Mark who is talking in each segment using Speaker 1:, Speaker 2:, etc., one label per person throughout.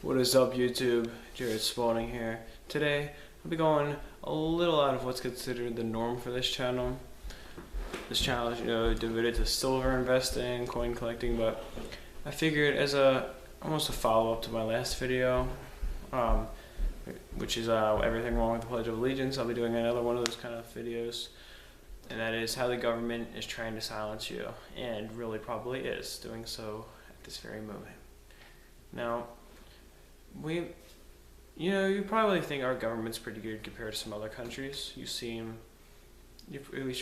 Speaker 1: What is up, YouTube? Jared Spawning here. Today, I'll be going a little out of what's considered the norm for this channel. This channel is, devoted to silver investing, coin collecting, but I figured as almost a follow-up to my last video, which is everything wrong with the Pledge of Allegiance. I'll be doing another one of those kind of videos, and that is how the government is trying to silence you, and really probably is doing so at this very moment. Now, you probably think our government's pretty good compared to some other countries. You've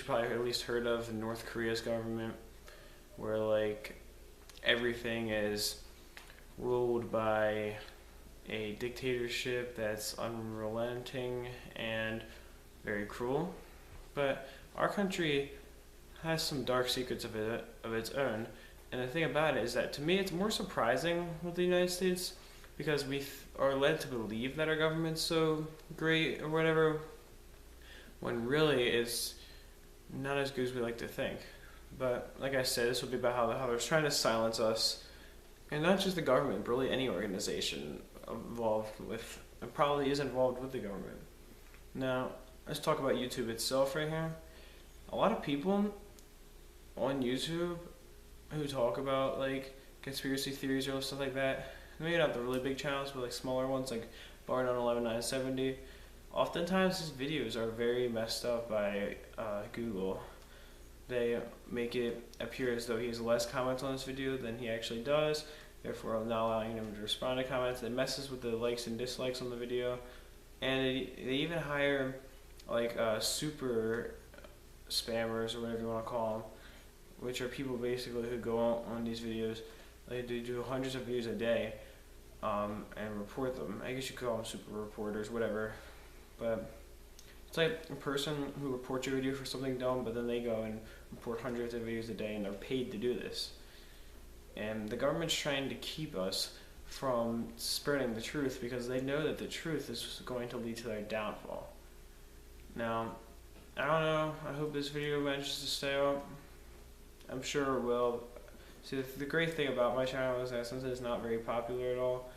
Speaker 1: probably at least heard of North Korea's government, where like everything is ruled by a dictatorship that's unrelenting and very cruel. But our country has some dark secrets of its own. And the thing about it is that to me it's more surprising with the United States because we are led to believe that our government's so great or whatever, when really it's not as good as we like to think. But like I said, this will be about how they're trying to silence us, and not just the government, but really any organization probably is involved with the government. Now, let's talk about YouTube itself right here. A lot of people on YouTube who talk about like conspiracy theories or stuff like that, maybe not the really big channels, but like smaller ones like Barnon11970. Oftentimes his videos are very messed up by Google. They make it appear as though he has less comments on this video than he actually does, therefore not allowing him to respond to comments. It messes with the likes and dislikes on the video, and they even hire like super spammers or whatever you want to call them, which are people basically who go on these videos. They do hundreds of views a day, and report them. I guess you could call them super reporters, whatever. But it's like a person who reports your video for something dumb, but then they go and report hundreds of videos a day, and they're paid to do this. And the government's trying to keep us from spreading the truth because they know that the truth is going to lead to their downfall. Now, I don't know. I hope this video manages to stay up. I'm sure it will. See, the great thing about my channel is that since it's not very popular at all,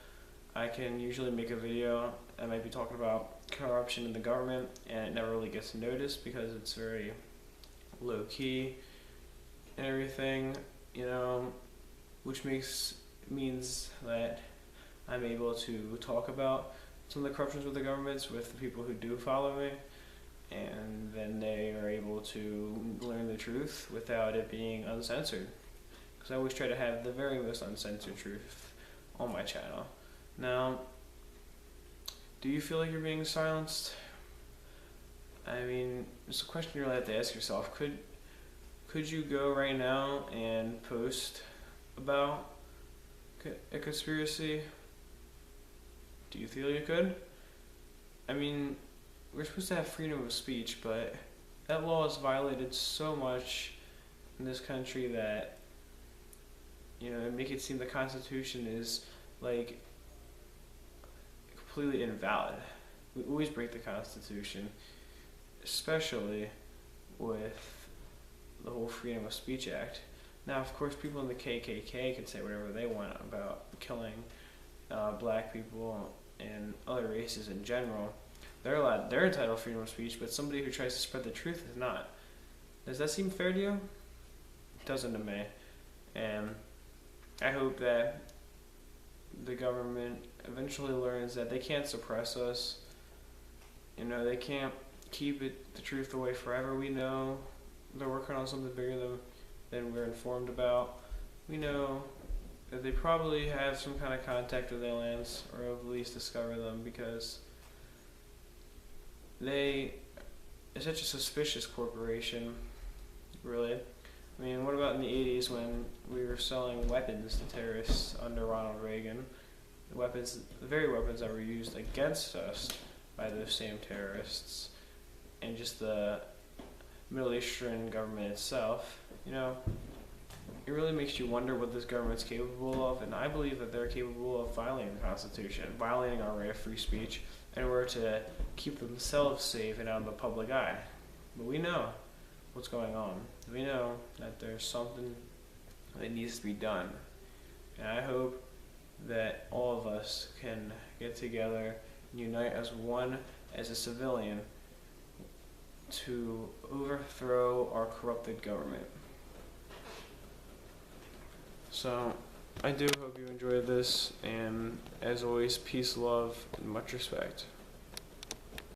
Speaker 1: I can usually make a video that might be talking about corruption in the government, and it never really gets noticed because it's very low key and everything, which means that I'm able to talk about some of the corruptions with the governments with the people who do follow me, and then they are able to learn the truth without it being uncensored. Because I always try to have the very most uncensored truth on my channel. Now, do you feel like you're being silenced? I mean, it's a question you really have to ask yourself. Could you go right now and post about a conspiracy? Do you feel you could? I mean, we're supposed to have freedom of speech, but that law is violated so much in this country that, it make it seem the Constitution is like completely invalid. We always break the Constitution, especially with the whole Freedom of Speech Act. Now, of course, people in the KKK can say whatever they want about killing black people and other races in general. They're entitled to freedom of speech, but somebody who tries to spread the truth is not. Does that seem fair to you? It doesn't to me. And I hope that the government eventually learns that they can't suppress us. They can't keep the truth away forever. We know they're working on something bigger than we're informed about. We know that they probably have some kind of contact with aliens, or at least discover them, because they're such a suspicious corporation, really. I mean, what about in the 80s when we were selling weapons to terrorists under Ronald Reagan? The very weapons that were used against us by those same terrorists, and just the Middle Eastern government itself. It really makes you wonder what this government's capable of, and I believe that they're capable of violating the Constitution, violating our right of free speech, in order to keep themselves safe and out of the public eye. But we know what's going on. We know that there's something that needs to be done. And I hope that all of us can get together and unite as one, as a civilian, to overthrow our corrupted government. So, I do hope you enjoyed this, and as always, peace, love, and much respect.